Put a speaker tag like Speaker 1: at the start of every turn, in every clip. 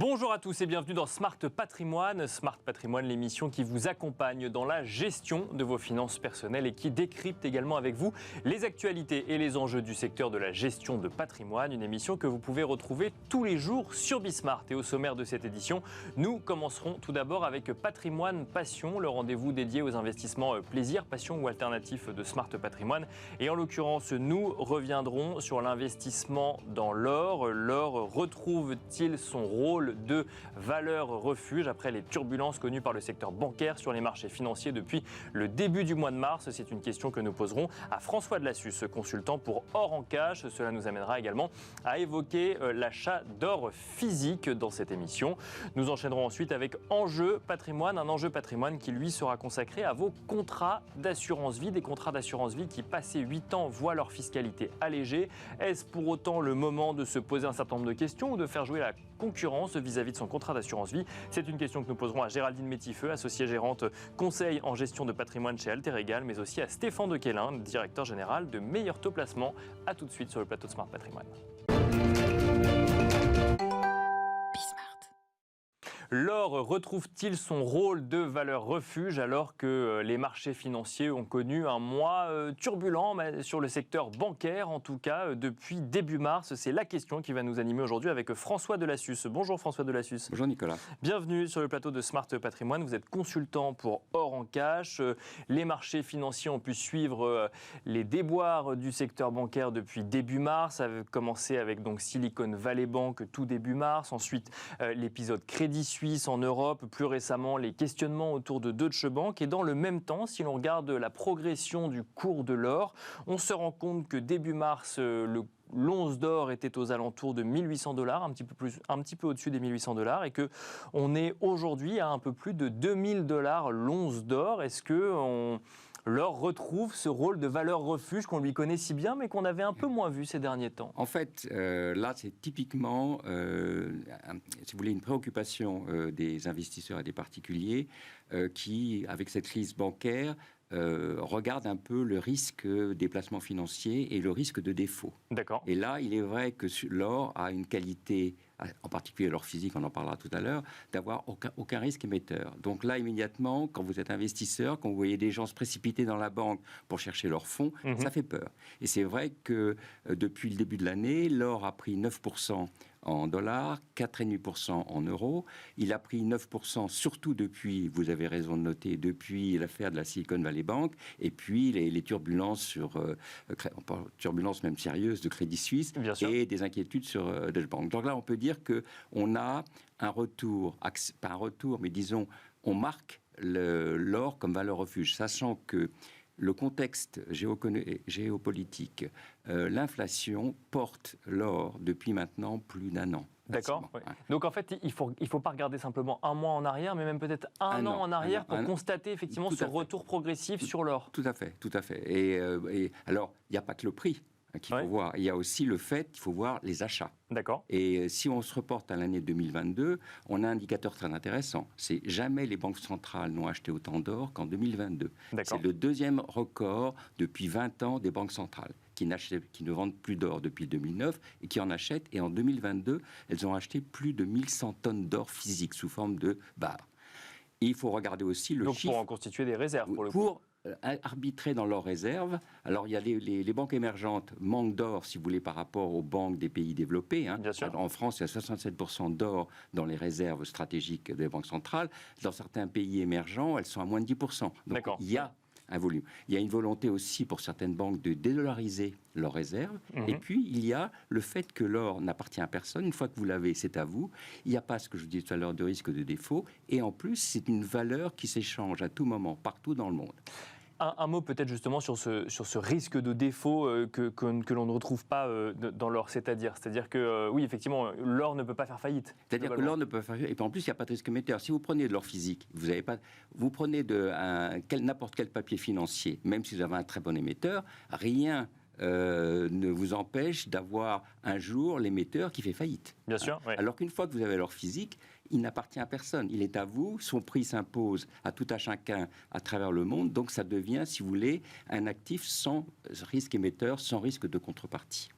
Speaker 1: Bonjour à tous et bienvenue dans Smart Patrimoine. Smart Patrimoine, l'émission qui vous accompagne dans la gestion de vos finances personnelles et qui décrypte également avec vous les actualités et les enjeux du secteur de la gestion de patrimoine. Une émission que vous pouvez retrouver tous les jours sur Bismart. Et au sommaire de cette édition, nous commencerons tout d'abord avec Patrimoine Passion, le rendez-vous dédié aux investissements plaisir, passion ou alternatifs de Smart Patrimoine. Et en l'occurrence, nous reviendrons sur l'investissement dans l'or. L'or retrouve-t-il son rôle de valeur refuge après les turbulences connues par le secteur bancaire sur les marchés financiers depuis le début du mois de mars? C'est une question que nous poserons à François Delassus, consultant pour Or en Cash. Cela nous amènera également à évoquer l'achat d'or physique dans cette émission. Nous enchaînerons ensuite avec Enjeu Patrimoine, un enjeu patrimoine qui lui sera consacré à vos contrats d'assurance vie, des contrats d'assurance vie qui, passé 8 ans, voient leur fiscalité allégée. Est-ce pour autant le moment de se poser un certain nombre de questions ou de faire jouer la concurrence vis-à-vis de son contrat d'assurance vie? C'est une question que nous poserons à Géraldine Métifeux, associée gérante conseil en gestion de patrimoine chez Alter Egal, mais aussi à Stéphane Dequelin, directeur général de Meilleur Taux Placement. A tout de suite sur le plateau de Smart Patrimoine. L'or retrouve-t-il son rôle de valeur refuge alors que les marchés financiers ont connu un mois turbulent sur le secteur bancaire, en tout cas depuis début mars? C'est la question qui va nous animer aujourd'hui avec François Delassus. Bonjour François Delassus.
Speaker 2: Bonjour Nicolas.
Speaker 1: Bienvenue sur le plateau de Smart Patrimoine. Vous êtes consultant pour Or en Cash. Les marchés financiers ont pu suivre les déboires du secteur bancaire depuis début mars. Ça a commencé avec donc Silicon Valley Bank tout début mars. Ensuite, l'épisode Crédit Suisse en Europe, plus récemment les questionnements autour de Deutsche Bank. Et dans le même temps, si l'on regarde la progression du cours de l'or, on se rend compte que début mars, l'once d'or était aux alentours de 1800 $, un petit peu au-dessus des 1800 $, et que on est aujourd'hui à un peu plus de 2000 $ l'once d'or. Est-ce que l'or retrouve ce rôle de valeur refuge qu'on lui connaît si bien, mais qu'on avait un peu moins vu ces derniers temps?
Speaker 2: En fait, là, c'est typiquement, si vous voulez, une préoccupation des investisseurs et des particuliers qui, avec cette crise bancaire, regardent un peu le risque des placements financiers et le risque de défaut.
Speaker 1: D'accord.
Speaker 2: Et là, il est vrai que l'or a une qualité, en particulier l'or physique, on en parlera tout à l'heure, d'avoir aucun risque émetteur. Donc là, immédiatement, quand vous êtes investisseur, quand vous voyez des gens se précipiter dans la banque pour chercher leurs fonds, ça fait peur. Et c'est vrai que depuis le début de l'année, l'or a pris 9% en dollars, 4,5% en euros. Il a pris 9% surtout depuis, vous avez raison de noter, depuis l'affaire de la Silicon Valley Bank et puis les turbulences turbulences même sérieuses de Crédit Suisse et des inquiétudes sur Deutsche Bank. Donc là, on peut dire qu'on a un retour, pas un retour, mais disons, on marque l'or comme valeur refuge, sachant que le contexte géopolitique, l'inflation porte l'or depuis maintenant plus d'1 an.
Speaker 1: D'accord. Oui. Donc en fait, il faut pas regarder simplement un mois en arrière, mais même peut-être un an en arrière pour constater effectivement ce retour progressif sur l'or.
Speaker 2: Tout à fait, tout à fait. Et alors, il n'y a pas que le prix qu'il faut voir. Il y a aussi le fait qu'il faut voir les achats.
Speaker 1: D'accord.
Speaker 2: Et si on se reporte à l'année 2022, on a un indicateur très intéressant. C'est jamais les banques centrales n'ont acheté autant d'or qu'en 2022. C'est le deuxième record depuis 20 ans des banques centrales qui ne vendent plus d'or depuis 2009 et qui en achètent. Et en 2022, elles ont acheté plus de 1100 tonnes d'or physique sous forme de barres. Et il faut regarder aussi le chiffre.
Speaker 1: Pour en constituer des réserves, pour le coup.
Speaker 2: Arbitrer dans leurs réserves. Alors, il y a les banques émergentes manquent d'or, si vous voulez, par rapport aux banques des pays développés. Bien sûr. Alors, en France, il y a 67% d'or dans les réserves stratégiques des banques centrales. Dans certains pays émergents, elles sont à moins de 10%. Donc, il y a un volume. Il y a une volonté aussi pour certaines banques de dédollariser leurs réserves. Et puis, il y a le fait que l'or n'appartient à personne. Une fois que vous l'avez, c'est à vous. Il n'y a pas ce que je vous disais tout à l'heure de risque de défaut. Et en plus, c'est une valeur qui s'échange à tout moment, partout dans le monde.
Speaker 1: Un mot peut-être justement sur ce risque de défaut que l'on ne retrouve pas dans l'or, c'est-à-dire que oui, effectivement, l'or ne peut pas faire faillite.
Speaker 2: C'est-à-dire que l'or ne peut pas faire faillite. Et puis en plus, il n'y a pas de risque émetteur. Si vous prenez de l'or physique, vous prenez n'importe quel papier financier, même si vous avez un très bon émetteur, rien ne vous empêche d'avoir un jour l'émetteur qui fait faillite.
Speaker 1: Bien sûr. Oui.
Speaker 2: Alors qu'une fois que vous avez l'or physique, il n'appartient à personne. Il est à vous. Son prix s'impose à tout à chacun à travers le monde. Donc ça devient, si vous voulez, un actif sans risque émetteur, sans risque de contrepartie.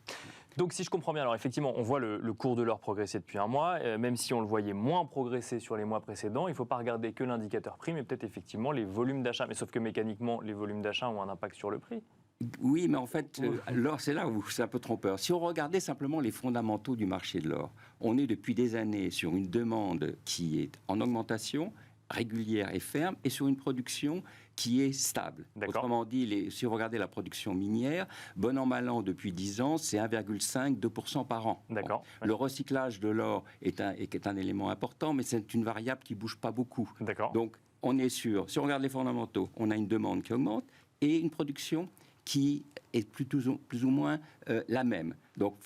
Speaker 1: Donc si je comprends bien, alors effectivement, on voit le cours de l'or progresser depuis un mois, même si on le voyait moins progresser sur les mois précédents, il ne faut pas regarder que l'indicateur prix, mais peut-être effectivement les volumes d'achat. Mais sauf que mécaniquement, les volumes d'achat ont un impact sur le prix.
Speaker 2: Oui, mais en fait, l'or, c'est là où c'est un peu trompeur. Si on regardait simplement les fondamentaux du marché de l'or, on est depuis des années sur une demande qui est en augmentation, régulière et ferme, et sur une production qui est stable. Autrement dit, si vous regardez la production minière, bon an, mal an, depuis 10 ans, c'est 1,5-2% par an.
Speaker 1: D'accord.
Speaker 2: Le recyclage de l'or est un élément important, mais c'est une variable qui ne bouge pas beaucoup.
Speaker 1: D'accord.
Speaker 2: Donc, on est sûr, si on regarde les fondamentaux, on a une demande qui augmente et une production qui est plus ou moins la même. Donc,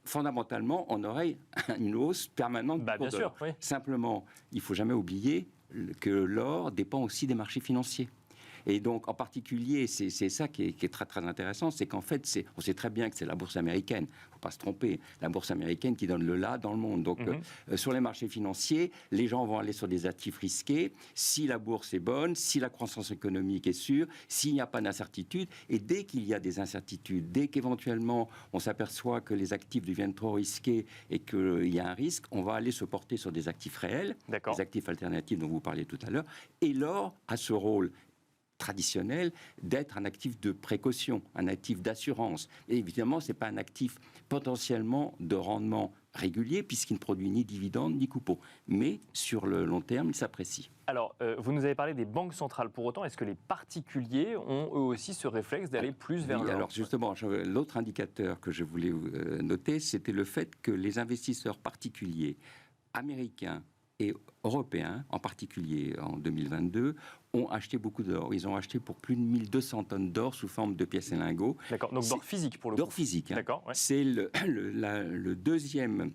Speaker 2: fondamentalement, on aurait une hausse permanente.
Speaker 1: Bien sûr, oui.
Speaker 2: Simplement, il ne faut jamais oublier que l'or dépend aussi des marchés financiers. Et donc, en particulier, c'est ça qui est très, très intéressant, c'est qu'en fait, on sait très bien que c'est la bourse américaine, il ne faut pas se tromper, la bourse américaine qui donne le là dans le monde. Donc, sur les marchés financiers, les gens vont aller sur des actifs risqués, si la bourse est bonne, si la croissance économique est sûre, s'il n'y a pas d'incertitude. Et dès qu'il y a des incertitudes, dès qu'éventuellement on s'aperçoit que les actifs deviennent trop risqués et qu'il y a un risque, on va aller se porter sur des actifs réels, des actifs alternatifs dont vous parliez tout à l'heure. Et l'or a ce rôle traditionnel d'être un actif de précaution, un actif d'assurance. Et évidemment, ce n'est pas un actif potentiellement de rendement régulier puisqu'il ne produit ni dividendes ni coupons. Mais sur le long terme, il s'apprécie.
Speaker 1: Alors, vous nous avez parlé des banques centrales. Pour autant, est-ce que les particuliers ont eux aussi ce réflexe d'aller plus vers l'or ?
Speaker 2: Alors justement, l'autre indicateur que je voulais noter, c'était le fait que les investisseurs particuliers américains et européens, en particulier en 2022, ont acheté beaucoup d'or. Ils ont acheté pour plus de 1200 tonnes d'or sous forme de pièces et lingots.
Speaker 1: D'accord, donc d'or physique pour le coup.
Speaker 2: D'or physique. Hein.
Speaker 1: D'accord, ouais.
Speaker 2: C'est le deuxième,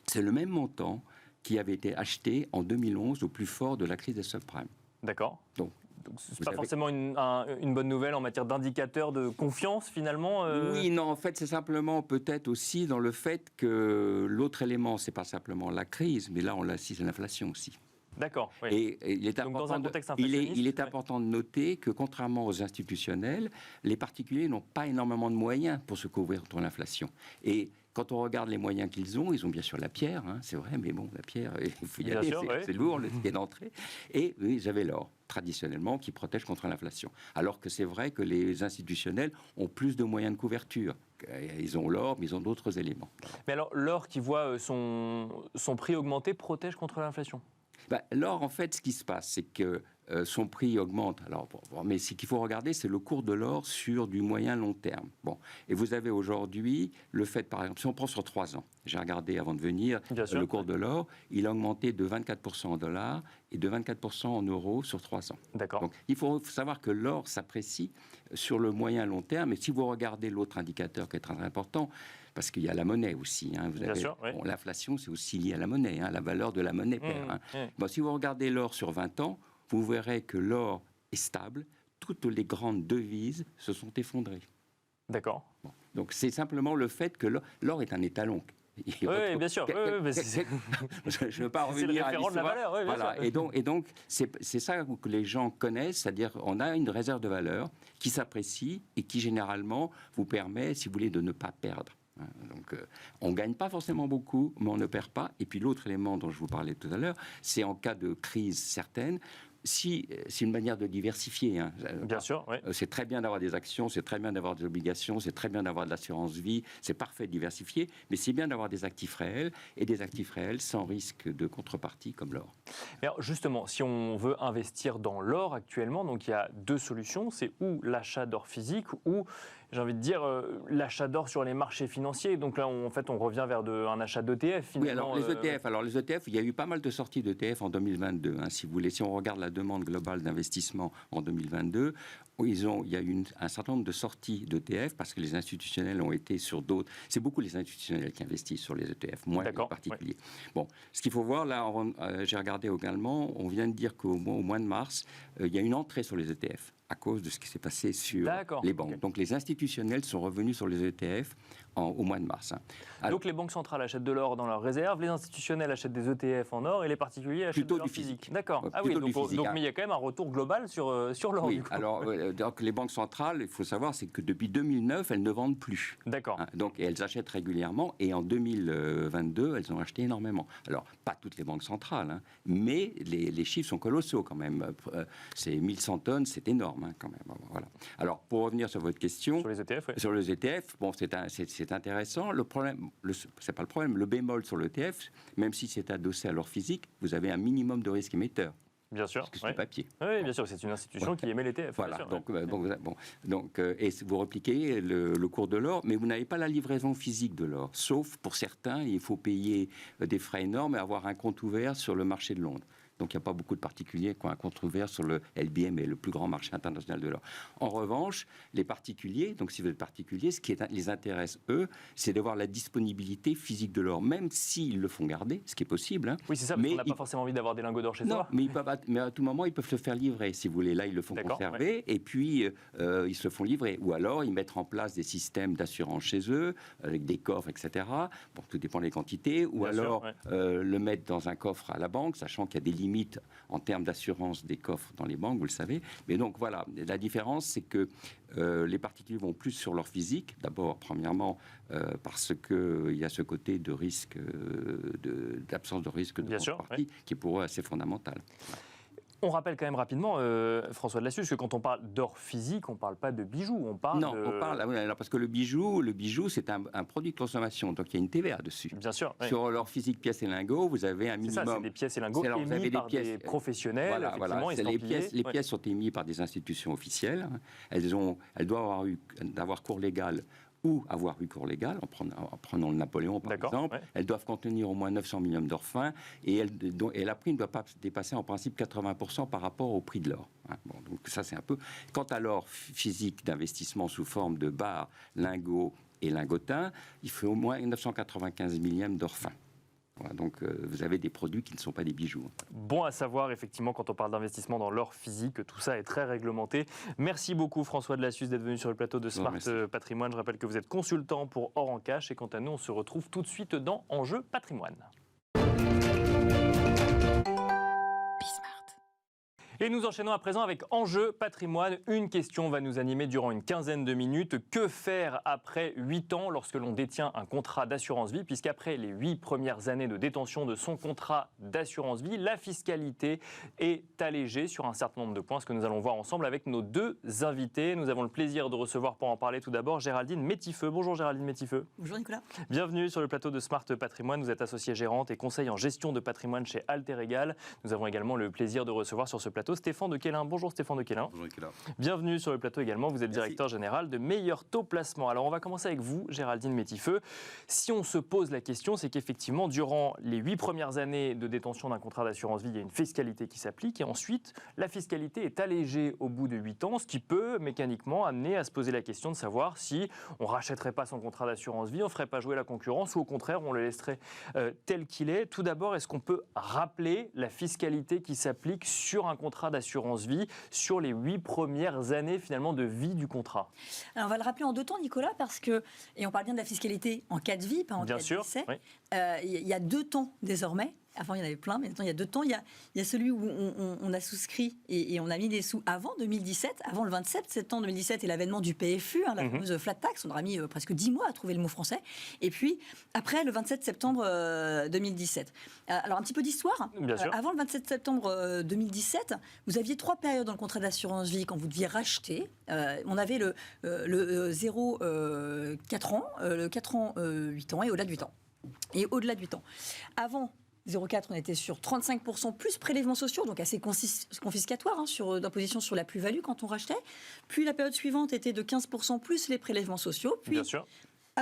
Speaker 2: c'est le même montant qui avait été acheté en 2011 au plus fort de la crise des subprimes.
Speaker 1: D'accord.
Speaker 2: Donc
Speaker 1: ce n'est pas forcément une bonne nouvelle en matière d'indicateur de confiance, finalement
Speaker 2: Oui, non, en fait, c'est simplement peut-être aussi dans le fait que l'autre élément, ce n'est pas simplement la crise, mais là, on l'assiste à l'inflation aussi.
Speaker 1: D'accord. Oui.
Speaker 2: Et il est
Speaker 1: donc, dans un contexte
Speaker 2: il est important de noter que, contrairement aux institutionnels, les particuliers n'ont pas énormément de moyens pour se couvrir contre l'inflation. Et quand on regarde les moyens qu'ils ont bien sûr la pierre, hein, c'est vrai, mais bon, la pierre, il faut y aller, c'est lourd, le ticket d'entrée. Et oui, ils avaient l'or, traditionnellement, qui protège contre l'inflation. Alors que c'est vrai que les institutionnels ont plus de moyens de couverture. Ils ont l'or, mais ils ont d'autres éléments.
Speaker 1: Mais alors, l'or qui voit son prix augmenter protège contre l'inflation ?
Speaker 2: L'or, en fait, ce qui se passe, c'est que son prix augmente. Alors, mais ce qu'il faut regarder, c'est le cours de l'or sur du moyen-long terme. Bon. Et vous avez aujourd'hui le fait, par exemple, si on prend sur 3 ans, j'ai regardé avant de venir, le cours de l'or, il a augmenté de 24% en dollars et de 24% en euros sur 3 ans.
Speaker 1: D'accord.
Speaker 2: Donc, il faut savoir que l'or s'apprécie sur le moyen-long terme. Et si vous regardez l'autre indicateur qui est très important, parce qu'il y a la monnaie aussi. Hein. L'inflation, c'est aussi lié à la monnaie. Hein. La valeur de la monnaie perd. Bon, si vous regardez l'or sur 20 ans, vous verrez que l'or est stable. Toutes les grandes devises se sont effondrées.
Speaker 1: D'accord.
Speaker 2: Bon. Donc, c'est simplement le fait que l'or est un étalon.
Speaker 1: Oui, bien sûr.
Speaker 2: Je ne veux pas revenir à l'histoire.
Speaker 1: C'est le référent de la valeur. Oui,
Speaker 2: voilà. Et donc c'est ça que les gens connaissent, c'est-à-dire on a une réserve de valeur qui s'apprécie et qui généralement vous permet, si vous voulez, de ne pas perdre. Donc, on ne gagne pas forcément beaucoup, mais on ne perd pas. Et puis l'autre élément dont je vous parlais tout à l'heure, c'est en cas de crise certaine, c'est une manière de diversifier. Hein.
Speaker 1: Bien sûr, oui.
Speaker 2: C'est très bien d'avoir des actions, c'est très bien d'avoir des obligations, c'est très bien d'avoir de l'assurance vie, c'est parfait de diversifier, mais c'est bien d'avoir des actifs réels, et des actifs réels sans risque de contrepartie comme l'or.
Speaker 1: Alors justement, si on veut investir dans l'or actuellement, donc il y a 2 solutions, c'est ou l'achat d'or physique, ou j'ai envie de dire l'achat d'or sur les marchés financiers. Donc là, on revient vers un achat d'ETF finalement.
Speaker 2: Oui, alors les ETF, il y a eu pas mal de sorties d'ETF en 2022. Hein, si vous voulez, si on regarde la demande globale d'investissement en 2022, il y a eu un certain nombre de sorties d'ETF parce que les institutionnels ont été sur d'autres. C'est beaucoup les institutionnels qui investissent sur les ETF, moins les particuliers. Oui. Bon, ce qu'il faut voir là, j'ai regardé également, on vient de dire qu'au mois de mars, il y a une entrée sur les ETF. à cause de ce qui s'est passé sur
Speaker 1: D'accord,
Speaker 2: les banques.
Speaker 1: ok.
Speaker 2: Donc les institutionnels sont revenus sur les ETF au mois de mars. Alors,
Speaker 1: Donc les banques centrales achètent de l'or dans leurs réserves, les institutionnels achètent des ETF en or et les particuliers achètent
Speaker 2: Plutôt
Speaker 1: de l'or
Speaker 2: du physique.
Speaker 1: D'accord.
Speaker 2: Ouais,
Speaker 1: Ah oui,
Speaker 2: plutôt du
Speaker 1: donc,
Speaker 2: physique, hein.
Speaker 1: mais il y a quand même un retour global sur l'or.
Speaker 2: oui,
Speaker 1: Du coup.
Speaker 2: alors donc les banques centrales, il faut savoir, c'est que depuis 2009, elles ne vendent plus.
Speaker 1: D'accord.
Speaker 2: Donc elles achètent régulièrement et en 2022, elles ont acheté énormément. Alors, pas toutes les banques centrales, hein, mais les chiffres sont colossaux quand même. C'est 1100 tonnes, c'est énorme quand même. Voilà. Alors, pour revenir sur votre question...
Speaker 1: Sur les ETF, oui.
Speaker 2: Sur les ETF, bon, c'est intéressant. Le problème, c'est pas le problème. Le bémol sur l'ETF, même si c'est adossé à l'or physique, vous avez un minimum de risque émetteur.
Speaker 1: Bien sûr.
Speaker 2: Parce que c'est du papier.
Speaker 1: Oui, bien sûr, c'est une institution qui émet l'ETF.
Speaker 2: Voilà,
Speaker 1: bien sûr,
Speaker 2: donc, et vous repliquez le cours de l'or, mais vous n'avez pas la livraison physique de l'or. Sauf pour certains, il faut payer des frais énormes et avoir un compte ouvert sur le marché de Londres. Donc il n'y a pas beaucoup de particuliers qui ont un compte ouvert sur le LBM, le plus grand marché international de l'or. En revanche, les particuliers, donc si vous êtes particulier, ce qui les intéresse, eux, c'est d'avoir la disponibilité physique de l'or, même s'ils le font garder, ce qui est possible. Hein,
Speaker 1: oui, c'est ça, parce qu'on n'a pas forcément envie d'avoir des lingots d'or chez soi.
Speaker 2: Non, mais à tout moment, ils peuvent se faire livrer, si vous voulez. Là, ils le font conserver, et puis ils se font livrer. Ou alors, ils mettent en place des systèmes d'assurance chez eux, avec des coffres, etc. Bon, tout dépend des quantités. Ou
Speaker 1: Bien
Speaker 2: alors,
Speaker 1: sûr,
Speaker 2: le mettre dans un coffre à la banque, sachant qu'il y a des limites en termes d'assurance des coffres dans les banques, vous le savez. Mais donc, voilà, la différence, c'est que les particuliers vont plus sur leur physique. D'abord, premièrement, parce qu'il y a ce côté de risque, d'absence de risque de contrepartie, qui est pour eux assez fondamental.
Speaker 1: On rappelle quand même rapidement, François de Lassus, que quand on parle d'or physique, on ne parle pas de bijoux, on parle
Speaker 2: non, on parle, parce que le bijou, c'est un produit de consommation, donc il y a une TVA dessus.
Speaker 1: Bien sûr. Oui.
Speaker 2: Sur l'or physique, pièces et lingots, vous avez un minimum.
Speaker 1: C'est ça, c'est des pièces et lingots émis par des professionnels, effectivement, estampillés.
Speaker 2: Les pièces sont émises par des institutions officielles. Elles doivent avoir cours légal ou avoir eu cours légal, en prenant le Napoléon par exemple, elles doivent contenir au moins 900 milligrammes d'or fin et la prix ne doit pas dépasser en principe 80% par rapport au prix de l'or. Bon, donc ça c'est un peu... Quant à l'or physique d'investissement sous forme de barres, lingots et lingotins, il faut au moins 995 milligrammes d'or fin. Voilà, donc vous avez des produits qui ne sont pas des bijoux.
Speaker 1: Bon à savoir, effectivement, quand on parle d'investissement dans l'or physique, tout ça est très réglementé. Merci beaucoup François de Lassus d'être venu sur le plateau de Smart Patrimoine. Je rappelle que vous êtes consultant pour Or en Cash et quant à nous, on se retrouve tout de suite dans Enjeu Patrimoine. Et nous enchaînons à présent avec Enjeu Patrimoine. Une question va nous animer durant une quinzaine de minutes. Que faire après 8 ans lorsque l'on détient un contrat d'assurance vie? Puisqu'après les 8 premières années de détention de son contrat d'assurance vie, la fiscalité est allégée sur un certain nombre de points, ce que nous allons voir ensemble avec nos deux invités. Nous avons le plaisir de recevoir pour en parler tout d'abord Géraldine Métifeux. Bonjour Géraldine Métifeux.
Speaker 3: Bonjour Nicolas.
Speaker 1: Bienvenue sur le plateau de Smart Patrimoine. Vous êtes associée gérante et conseil en gestion de patrimoine chez Alter Egal. Nous avons également le plaisir de recevoir sur ce plateau Stéphane de Quélin. Bonjour Stéphane de Quélin.
Speaker 4: Bonjour Nicolas.
Speaker 1: Bienvenue sur le plateau également. Vous êtes directeur général de Meilleur Taux Placement. Alors on va commencer avec vous, Géraldine Métifeux. Si on se pose la question, c'est qu'effectivement, durant les 8 premières années de détention d'un contrat d'assurance vie, il y a une fiscalité qui s'applique et ensuite, la fiscalité est allégée au bout de 8 ans, ce qui peut mécaniquement amener à se poser la question de savoir si on rachèterait pas son contrat d'assurance vie, on ferait pas jouer la concurrence ou au contraire, on le laisserait tel qu'il est. Tout d'abord, est-ce qu'on peut rappeler la fiscalité qui s'applique sur un contrat d'assurance vie sur les 8 premières années finalement de vie du contrat?
Speaker 3: Alors on va le rappeler en 2 temps Nicolas, parce que, et on parle bien de la fiscalité en cas de vie, pas en cas de décès, il y a 2 temps désormais. Avant, il y en avait plein, mais maintenant, il y a 2 temps. Il y a celui où on a souscrit et on a mis des sous avant 2017, avant le 27 septembre 2017 et l'avènement du PFU, la fameuse flat tax. On aura mis presque 10 mois à trouver le mot français. Et puis, après le 27 septembre 2017. Alors, un petit peu d'histoire. Avant le 27 septembre 2017, vous aviez 3 périodes dans le contrat d'assurance vie quand vous deviez racheter. On avait le 0, 4 ans, le 4 ans, 8 ans et au-delà de 8 ans. Et au-delà de 8 ans. Avant 0,4, on était sur 35% plus prélèvements sociaux, donc assez confiscatoire d'imposition sur la plus-value quand on rachetait. Puis la période suivante était de 15% plus les prélèvements sociaux. Puis,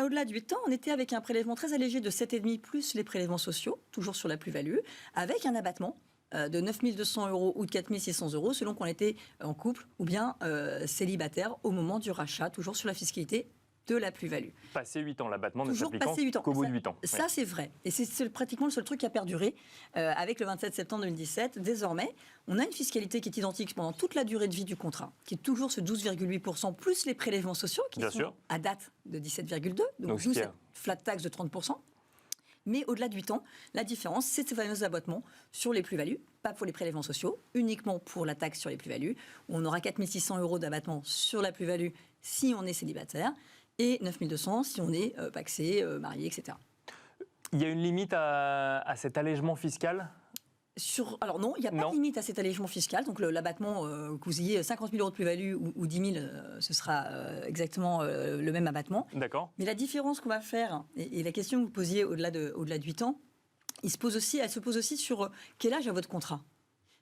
Speaker 3: au-delà de 8 ans, on était avec un prélèvement très allégé de 7,5 plus les prélèvements sociaux, toujours sur la plus-value, avec un abattement de 9 200 € ou de 4 600 € selon qu'on était en couple ou bien célibataire au moment du rachat, toujours sur la fiscalité de la plus-value.
Speaker 1: Passé 8 ans, l'abattement ne
Speaker 3: Toujours
Speaker 1: s'appliquant
Speaker 3: passé 8 ans.
Speaker 1: qu'au bout de 8 ans.
Speaker 3: Ça, c'est vrai. Et c'est pratiquement le seul truc qui a perduré avec le 27 septembre 2017. Désormais, on a une fiscalité qui est identique pendant toute la durée de vie du contrat, qui est toujours ce 12,8% plus les prélèvements sociaux, qui sont à date de 17,2%, donc d'où cette flat tax de 30%. Mais au-delà de 8 ans, la différence, c'est ces fameux abattements sur les plus-values, pas pour les prélèvements sociaux, uniquement pour la taxe sur les plus-values. On aura 4 600 € d'abattement sur la plus-value si on est célibataire et 9 200 si on est pacsé, marié, etc.
Speaker 1: Il y a une limite à cet allègement fiscal ?
Speaker 3: Alors non, il n'y a pas de limite à cet allègement fiscal. Donc l'abattement, que vous ayez 50 000 € de plus-value ou 10 000, ce sera exactement le même abattement.
Speaker 1: D'accord.
Speaker 3: Mais la différence qu'on va faire, et la question que vous posiez au-delà de 8 ans, elle se pose aussi sur quel âge a votre contrat.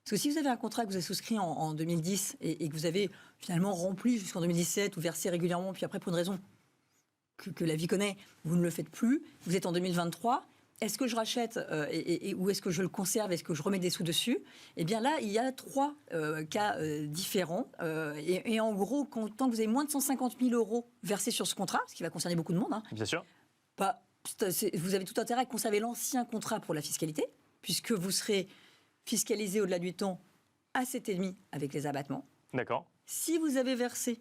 Speaker 3: Parce que si vous avez un contrat que vous avez souscrit en 2010 et que vous avez finalement rempli jusqu'en 2017 ou versé régulièrement, puis après pour une raison que la vie connaît, vous ne le faites plus, vous êtes en 2023, est-ce que je rachète ou est-ce que je le conserve, est-ce que je remets des sous dessus ? Eh bien là, il y a 3 cas différents. Et en gros, tant que vous avez moins de 150 000 € versés sur ce contrat, ce qui va concerner beaucoup de monde,
Speaker 1: bien sûr,
Speaker 3: vous avez tout intérêt à conserver l'ancien contrat pour la fiscalité, puisque vous serez fiscalisé au-delà du temps à 7,5 avec les abattements.
Speaker 1: D'accord.
Speaker 3: Si vous avez versé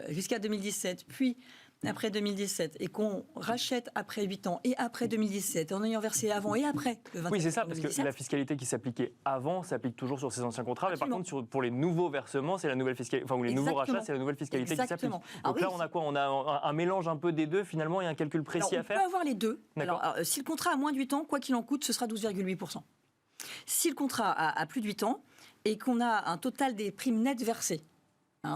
Speaker 3: jusqu'à 2017, puis après 2017, et qu'on rachète après 8 ans et après 2017, en ayant versé avant et après le 27
Speaker 1: Oui, c'est ça, parce
Speaker 3: 2017,
Speaker 1: que la fiscalité qui s'appliquait avant s'applique toujours sur ces anciens contrats,
Speaker 3: Absolument.
Speaker 1: mais par contre, pour les nouveaux versements, c'est la nouvelle fiscalité, ou les nouveaux rachats, c'est la nouvelle fiscalité qui s'applique. Donc là, on a quoi ? On a un mélange un peu des deux, finalement, il y a un calcul précis à faire ?
Speaker 3: On peut avoir les deux. Alors, si le contrat a moins de 8 ans, quoi qu'il en coûte, ce sera 12,8%. Si le contrat a plus de 8 ans et qu'on a un total des primes nettes versées,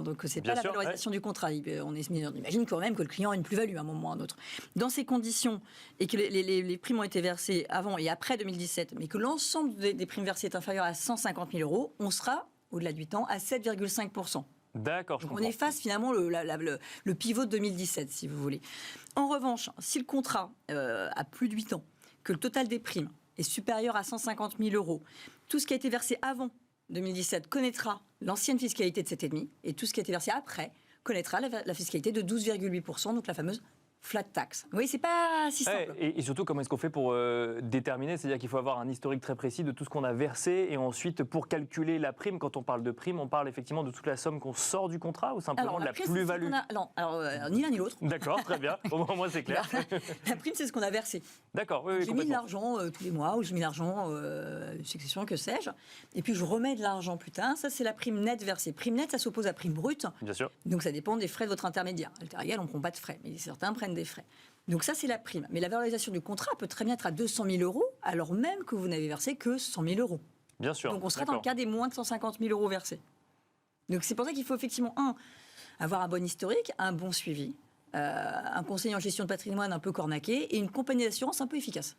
Speaker 3: donc ce n'est pas la valorisation du contrat. On imagine quand même que le client a une plus-value à un moment ou à un autre. Dans ces conditions, et que les primes ont été versées avant et après 2017, mais que l'ensemble des primes versées est inférieur à 150 000 €, on sera, au-delà de 8 ans, à 7,5%.
Speaker 1: D'accord, je comprends.
Speaker 3: On efface finalement le pivot de 2017, si vous voulez. En revanche, si le contrat a plus de 8 ans, que le total des primes est supérieur à 150 000 €, tout ce qui a été versé avant 2017 connaîtra l'ancienne fiscalité de 7,5 et tout ce qui a été versé après connaîtra la fiscalité de 12,8%, donc la fameuse flat tax. Oui, c'est pas si simple.
Speaker 1: Et surtout, comment est-ce qu'on fait pour déterminer ? C'est-à-dire qu'il faut avoir un historique très précis de tout ce qu'on a versé et ensuite, pour calculer la prime, quand on parle de prime, on parle effectivement de toute la somme qu'on sort du contrat ou simplement de la plus-value ?
Speaker 3: Ni l'un ni l'autre.
Speaker 1: D'accord, très bien. Au moins, c'est clair.
Speaker 3: La prime, c'est ce qu'on a versé.
Speaker 1: D'accord, oui,
Speaker 3: j'ai mis de l'argent tous les mois, ou j'ai mis de l'argent, succession, que sais-je. Et puis, je remets de l'argent plus tard. Ça, c'est la prime nette versée. Prime nette, ça s'oppose à prime brute.
Speaker 1: Bien sûr.
Speaker 3: Donc, ça dépend des frais de votre intermédiaire. Alter on ne prend pas de frais, mais certains prennent des frais. Donc ça, c'est la prime. Mais la valorisation du contrat peut très bien être à 200 000 €, alors même que vous n'avez versé que 100 000 €.
Speaker 1: Bien sûr.
Speaker 3: Donc on sera dans le cas des moins de 150 000 € versés. Donc c'est pour ça qu'il faut effectivement, avoir un bon historique, un bon suivi, un conseiller en gestion de patrimoine un peu cornaqué et une compagnie d'assurance un peu efficace.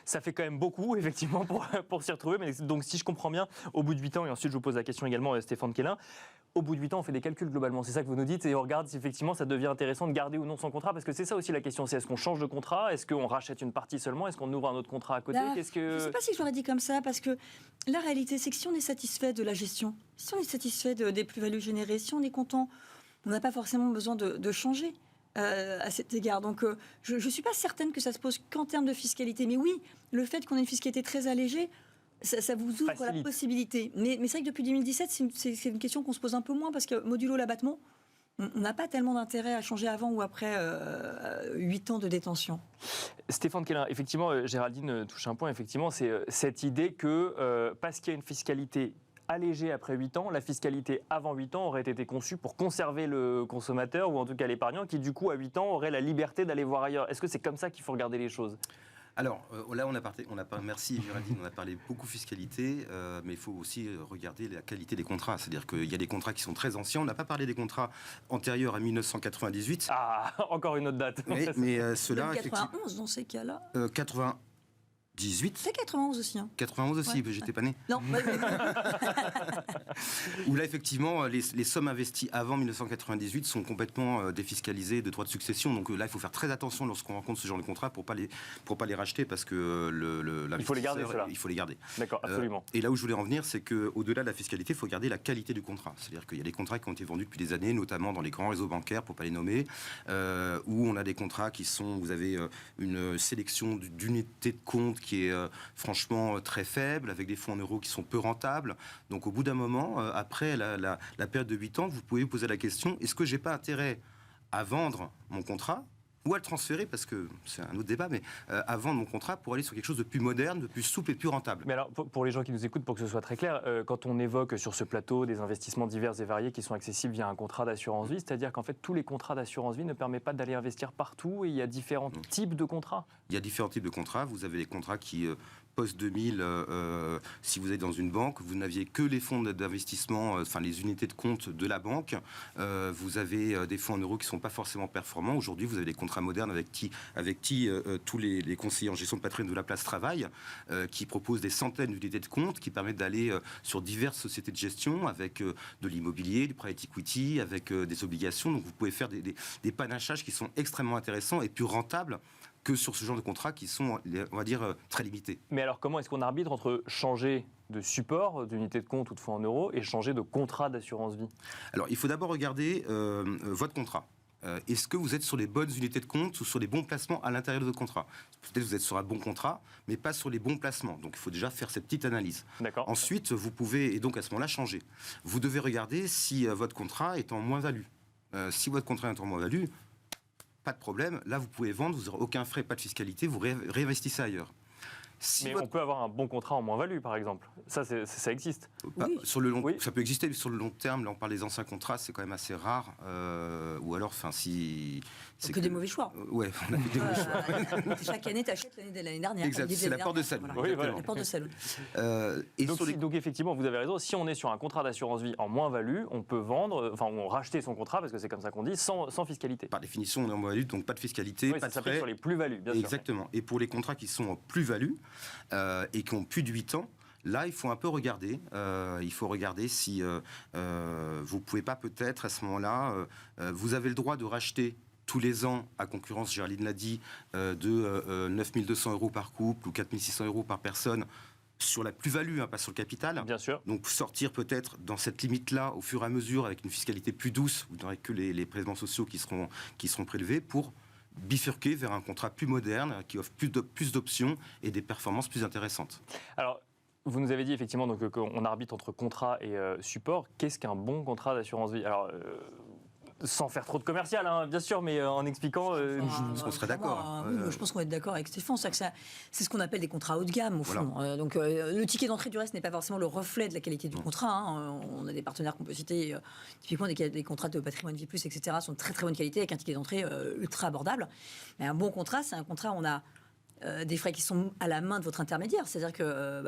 Speaker 1: Ça fait quand même beaucoup, effectivement, pour s'y retrouver. Mais donc, si je comprends bien, au bout de 8 ans, et ensuite je vous pose la question également, Stéphane Quélin, au bout de 8 ans, on fait des calculs globalement. C'est ça que vous nous dites et on regarde si effectivement ça devient intéressant de garder ou non son contrat. Parce que c'est ça aussi la question, c'est est-ce qu'on change de contrat ? Est-ce qu'on rachète une partie seulement ? Est-ce qu'on ouvre un autre contrat à côté ?
Speaker 3: Je ne sais pas si je l'aurais dit comme ça, parce que la réalité, c'est que si on est satisfait de la gestion, si on est satisfait des plus-values générées, si on est content, on n'a pas forcément besoin de changer. À cet égard. Donc, je ne suis pas certaine que ça se pose qu'en termes de fiscalité. Mais oui, le fait qu'on ait une fiscalité très allégée, ça vous ouvre la possibilité. Mais c'est vrai que depuis 2017, c'est une question qu'on se pose un peu moins, parce que modulo l'abattement, on n'a pas tellement d'intérêt à changer avant ou après 8 ans de détention.
Speaker 1: Stéphane Quélin, effectivement, Géraldine touche un point, effectivement, c'est cette idée que parce qu'il y a une fiscalité allégée après 8 ans, la fiscalité avant 8 ans aurait été conçue pour conserver le consommateur ou en tout cas l'épargnant qui du coup à 8 ans aurait la liberté d'aller voir ailleurs. Est-ce que c'est comme ça qu'il faut regarder les choses ?
Speaker 4: Alors là, merci Géraldine, on a parlé beaucoup fiscalité, mais il faut aussi regarder la qualité des contrats. C'est-à-dire qu'il y a des contrats qui sont très anciens. On n'a pas parlé des contrats antérieurs à 1998.
Speaker 1: Ah, encore une autre date.
Speaker 4: Mais ceux-là,
Speaker 3: 91 dans ces cas-là.
Speaker 4: 18.
Speaker 3: C'est 91 aussi.
Speaker 4: 91 aussi, j'étais pas né.
Speaker 3: Non.
Speaker 4: Où là, effectivement, les sommes investies avant 1998 sont complètement défiscalisées de droits de succession. Donc là, il faut faire très attention lorsqu'on rencontre ce genre de contrat pour pas les racheter parce que
Speaker 1: il faut les garder, ceux-là.
Speaker 4: Il faut les garder.
Speaker 1: D'accord, absolument.
Speaker 4: Et là où je voulais en venir, c'est qu'au-delà de la fiscalité, il faut garder la qualité du contrat. C'est-à-dire qu'il y a des contrats qui ont été vendus depuis des années, notamment dans les grands réseaux bancaires, pour pas les nommer, où on a des contrats qui sont, vous avez une sélection d'unités de compte qui est franchement très faible, avec des fonds en euros qui sont peu rentables. Donc au bout d'un moment, après la période de 8 ans, vous pouvez vous poser la question, est-ce que j'ai pas intérêt à vendre mon contrat ou à le transférer, parce que c'est un autre débat, mais à vendre mon contrat pour aller sur quelque chose de plus moderne, de plus souple et plus rentable.
Speaker 1: Mais alors, pour les gens qui nous écoutent, pour que ce soit très clair, quand on évoque sur ce plateau des investissements divers et variés qui sont accessibles via un contrat d'assurance vie, c'est-à-dire qu'en fait, tous les contrats d'assurance vie ne permettent pas d'aller investir partout et il y a différents types de contrats.
Speaker 4: Il y a différents types de contrats. Vous avez les contrats qui... post-2000, si vous êtes dans une banque, vous n'aviez que les fonds d'investissement, enfin les unités de compte de la banque. Vous avez des fonds en euros qui ne sont pas forcément performants. Aujourd'hui, vous avez des contrats modernes avec qui tous les conseillers en gestion de patrimoine de la place travaillent, qui proposent des centaines d'unités de compte, qui permettent d'aller sur diverses sociétés de gestion, avec de l'immobilier, du private equity, avec des obligations. Donc vous pouvez faire des panachages qui sont extrêmement intéressants et plus rentables que sur ce genre de contrats qui sont, on va dire, très limités.
Speaker 1: Mais alors, comment est-ce qu'on arbitre entre changer de support, d'unité de compte ou de fonds en euros, et changer de contrat d'assurance vie ?
Speaker 4: Alors, il faut d'abord regarder votre contrat. Est-ce que vous êtes sur les bonnes unités de compte ou sur les bons placements à l'intérieur de votre contrat ? Peut-être que vous êtes sur un bon contrat, mais pas sur les bons placements. Donc, il faut déjà faire cette petite analyse.
Speaker 1: D'accord.
Speaker 4: Ensuite, vous pouvez, et donc à ce moment-là, changer. Vous devez regarder si votre contrat est en moins-value. Si votre contrat est en moins-value, pas de problème. Là, vous pouvez vendre, vous n'aurez aucun frais, pas de fiscalité, vous réinvestissez ailleurs.
Speaker 1: Mais on peut avoir un bon contrat en moins-value, par exemple. Ça existe.
Speaker 3: Oui.
Speaker 4: Sur le long, oui. Ça peut exister, mais sur le long terme, là, on parle des anciens contrats, c'est quand même assez rare. Ou alors, enfin, si...
Speaker 3: C'est que des mauvais choix.
Speaker 4: Ouais, on a fait des mauvais choix.
Speaker 3: Chaque année, tu achètes l'année dernière.
Speaker 4: Exact, c'est la porte de salut.
Speaker 3: Voilà.
Speaker 1: Oui, voilà.
Speaker 3: La porte de salut.
Speaker 1: Donc, effectivement, vous avez raison. Si on est sur un contrat d'assurance vie en moins-value, on peut vendre, enfin, on racheter son contrat, parce que c'est comme ça qu'on dit, sans fiscalité.
Speaker 4: Par définition, on est en moins-value, donc pas de fiscalité.
Speaker 1: Oui,
Speaker 4: pas
Speaker 1: ça
Speaker 4: de
Speaker 1: s'applique
Speaker 4: frais.
Speaker 1: sur les plus-values, bien sûr.
Speaker 4: Exactement. Et pour les contrats qui sont en plus-value et qui ont plus de 8 ans, là, il faut un peu regarder. Il faut regarder si vous ne pouvez pas peut-être, à ce moment-là, vous avez le droit de racheter tous les ans, à concurrence, Géraldine l'a dit, de 9 200 € par couple ou 4 600 € par personne sur la plus-value, pas sur le capital.
Speaker 1: Bien sûr.
Speaker 4: Donc sortir peut-être dans cette limite-là au fur et à mesure avec une fiscalité plus douce, vous n'aurez que les prélèvements sociaux qui seront prélevés pour bifurquer vers un contrat plus moderne qui offre plus d'options et des performances plus intéressantes.
Speaker 1: Alors, vous nous avez dit effectivement donc, qu'on arbitre entre contrat et support. Qu'est-ce qu'un bon contrat d'assurance vie ? Alors, sans faire trop de commercial, hein, bien sûr, mais en expliquant...
Speaker 4: Je pense qu'on serait d'accord.
Speaker 3: Oui, je pense qu'on va être d'accord avec Stéphane. C'est ce qu'on appelle des contrats haut de gamme, au fond.
Speaker 4: Voilà.
Speaker 3: Donc, le ticket d'entrée, du reste, n'est pas forcément le reflet de la qualité du contrat. Hein. On a des partenaires qu'on peut citer, typiquement des contrats de patrimoine vie plus, etc., sont de très, très bonne qualité, avec un ticket d'entrée ultra abordable. Mais un bon contrat, c'est un contrat où on a des frais qui sont à la main de votre intermédiaire. C'est-à-dire que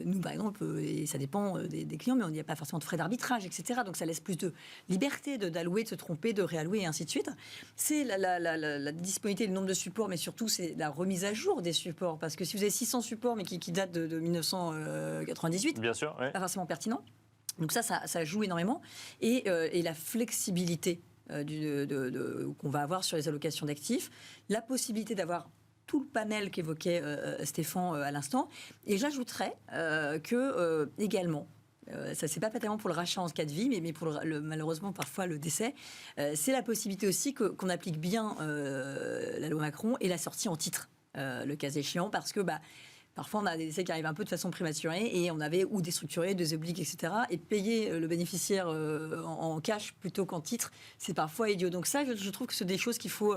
Speaker 3: nous, par exemple, et ça dépend des clients, mais il n'y a pas forcément de frais d'arbitrage, etc. Donc ça laisse plus de liberté d'allouer, de se tromper, de réallouer, et ainsi de suite. C'est la disponibilité, le nombre de supports, mais surtout, c'est la remise à jour des supports. Parce que si vous avez 600 supports, mais qui datent de 1998,
Speaker 1: bien sûr, ouais.
Speaker 3: Pas forcément pertinent. Donc ça joue énormément. Et la flexibilité qu'on va avoir sur les allocations d'actifs, la possibilité d'avoir tout le panel qu'évoquait Stéphane à l'instant. Et j'ajouterais que également, ça c'est pas tellement pour le rachat en cas de vie, mais pour malheureusement parfois le décès, c'est la possibilité aussi qu'on applique bien la loi Macron et la sortie en titre, le cas échéant, parce que parfois, on a des décès qui arrivent un peu de façon prématurée et on avait ou déstructuré, des obliques, etc. Et payer le bénéficiaire en cash plutôt qu'en titre, c'est parfois idiot. Donc ça, je trouve que c'est des choses qu'il faut...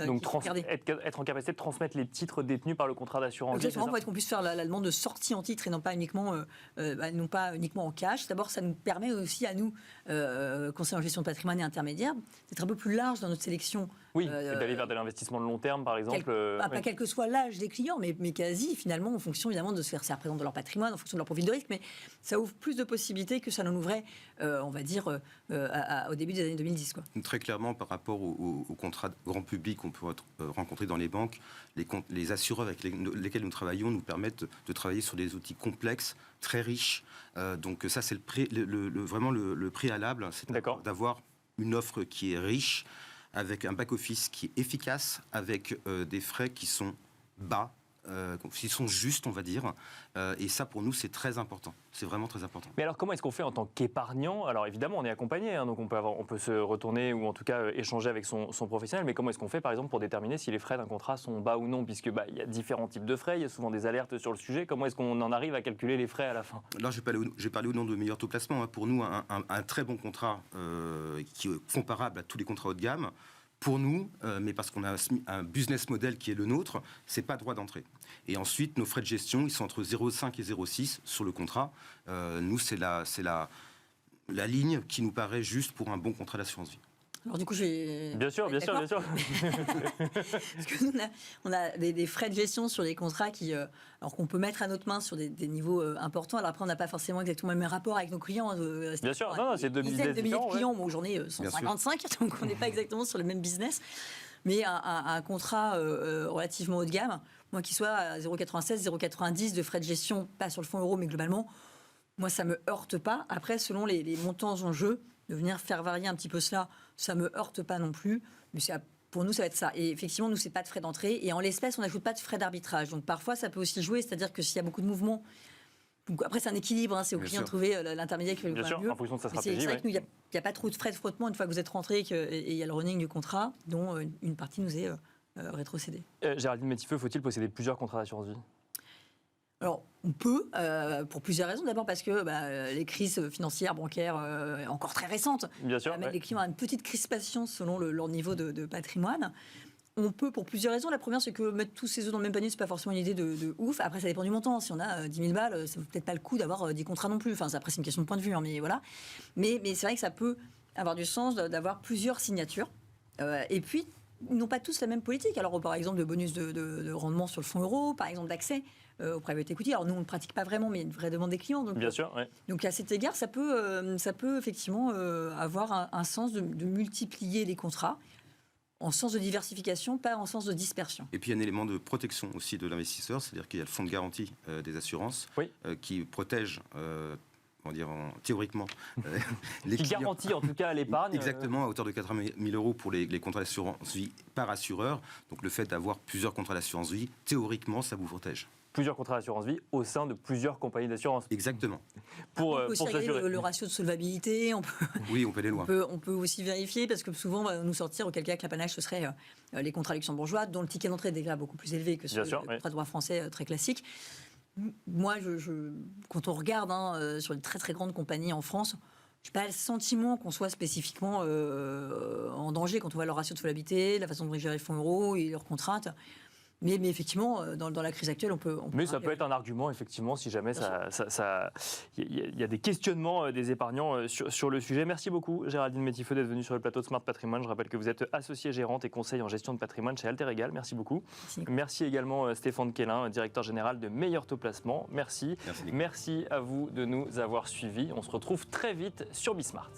Speaker 1: Donc être en capacité de transmettre les titres détenus par le contrat d'assurance.
Speaker 3: Exactement, pour qu'on puisse faire la demande de sortie en titre et non pas uniquement en cash. D'abord, ça nous permet aussi à nous, conseillers en gestion de patrimoine et intermédiaires, d'être un peu plus large dans notre sélection.
Speaker 1: Oui, et d'aller vers de l'investissement de long terme, par exemple.
Speaker 3: Pas quel que soit l'âge des clients, mais quasi, finalement, en fonction évidemment de ce que ça représente de leur patrimoine, en fonction de leur profil de risque. Mais ça ouvre plus de possibilités que ça n'en ouvrait on va dire, au début des années 2010. Quoi.
Speaker 4: Très clairement, par rapport aux contrats grand public qu'on peut rencontrer dans les banques, les assureurs avec lesquels nous travaillons nous permettent de travailler sur des outils complexes, très riches. Donc ça, c'est vraiment le préalable, c'est d'avoir une offre qui est riche, avec un back-office qui est efficace, avec des frais qui sont bas, qui sont justes, on va dire. Et ça, pour nous, c'est très important. C'est vraiment très important.
Speaker 1: Mais alors, comment est-ce qu'on fait en tant qu'épargnant? Alors, évidemment, on est accompagné, donc on peut se retourner ou en tout cas échanger avec son professionnel. Mais comment est-ce qu'on fait, par exemple, pour déterminer si les frais d'un contrat sont bas ou non? Puisque il y a différents types de frais, il y a souvent des alertes sur le sujet. Comment est-ce qu'on en arrive à calculer les frais à la fin?
Speaker 4: Là, je vais parler au nom de Meilleur Taux Placement. Pour nous, un très bon contrat qui est comparable à tous les contrats haut de gamme, pour nous, mais parce qu'on a un business model qui est le nôtre, c'est pas droit d'entrée. Et ensuite, nos frais de gestion, ils sont entre 0,5 et 0,6 sur le contrat. Nous, c'est la ligne qui nous paraît juste pour un bon contrat d'assurance vie.
Speaker 3: Alors du coup, j'ai...
Speaker 1: Bien sûr.
Speaker 3: Parce que nous, on a des frais de gestion sur les contrats alors qu'on peut mettre à notre main sur des niveaux importants. Alors après, on n'a pas forcément exactement le même rapport avec nos clients.
Speaker 1: Bien sûr, c'est deux
Speaker 3: dizaines de milliers de clients.
Speaker 1: Ouais.
Speaker 3: Bon, j'en ai 155, donc on n'est pas exactement sur le même business. Mais un contrat relativement haut de gamme, moi qui soit à 0,96, 0,90 de frais de gestion, pas sur le fonds euro, mais globalement, moi, ça ne me heurte pas. Après, selon les montants en jeu, de venir faire varier un petit peu cela, ça ne me heurte pas non plus. Mais pour nous, ça va être ça. Et effectivement, nous, ce n'est pas de frais d'entrée. Et en l'espèce, on n'ajoute pas de frais d'arbitrage. Donc parfois, ça peut aussi jouer. C'est-à-dire que s'il y a beaucoup de mouvements, après, c'est un équilibre. C'est au client de trouver l'intermédiaire qui va
Speaker 1: Bien sûr,
Speaker 3: mieux.
Speaker 1: en fonction de sa stratégie.
Speaker 3: C'est vrai que nous, il n'y a pas trop de frais de frottement une fois que vous êtes rentré et il y a le running du contrat, dont une partie nous est rétrocédée.
Speaker 1: Géraldine Métifeux, faut-il posséder plusieurs contrats d'assurance vie?
Speaker 3: Alors, on peut, pour plusieurs raisons. D'abord parce que les crises financières, bancaires, encore très récentes,
Speaker 1: bien sûr,
Speaker 3: les clients ont une petite crispation selon leur niveau de patrimoine. On peut pour plusieurs raisons. La première, c'est que mettre tous ses œufs dans le même panier, c'est pas forcément une idée de ouf. Après, ça dépend du montant. Si on a 10 000 balles, ça vaut peut-être pas le coup d'avoir 10 contrats non plus. Enfin, après, c'est une question de point de vue, mais voilà. Mais c'est vrai que ça peut avoir du sens d'avoir plusieurs signatures. Et puis, ils n'ont pas tous la même politique. Alors, par exemple, de bonus de rendement sur le fonds euro, par exemple, d'accès au private equity. Alors nous, on ne le pratique pas vraiment, mais il y a une vraie demande des clients. Donc,
Speaker 1: bien sûr, ouais.
Speaker 3: Donc à cet égard, ça peut effectivement avoir un sens de multiplier les contrats en sens de diversification, pas en sens de dispersion.
Speaker 4: Et puis il y a un élément de protection aussi de l'investisseur, c'est-à-dire qu'il y a le fonds de garantie des assurances qui protège... théoriquement,
Speaker 1: les qui garantit en tout cas l'épargne.
Speaker 4: Exactement, à hauteur de 80 000 euros pour les contrats d'assurance vie par assureur. Donc le fait d'avoir plusieurs contrats d'assurance vie, théoriquement, ça vous protège.
Speaker 1: Plusieurs contrats d'assurance vie au sein de plusieurs compagnies d'assurance.
Speaker 4: Exactement.
Speaker 3: On peut aussi regarder le ratio de solvabilité.
Speaker 4: Oui, on peut aller loin.
Speaker 3: On peut aussi vérifier, parce que souvent, on va nous sortir, auquel cas que l'apanage, ce serait les contrats luxembourgeois, dont le ticket d'entrée est déjà beaucoup plus élevé que ceux contrats de droit français très classiques. Moi, quand on regarde sur les très très grandes compagnies en France, je n'ai pas le sentiment qu'on soit spécifiquement en danger quand on voit leur ratio de solvabilité, la façon dont ils gèrent les fonds euros et leurs contraintes. Mais effectivement, dans la crise actuelle, on peut...
Speaker 1: Mais ça peut être un argument, effectivement, si jamais il y a des questionnements des épargnants sur le sujet. Merci beaucoup, Géraldine Métifeux, d'être venue sur le plateau de Smart Patrimoine. Je rappelle que vous êtes associée gérante et conseil en gestion de patrimoine chez Alter Egal. Merci beaucoup. Merci également Stéphane Quélin, directeur général de Meilleur Taux Placement. Merci à vous de nous avoir suivis. On se retrouve très vite sur Bismart.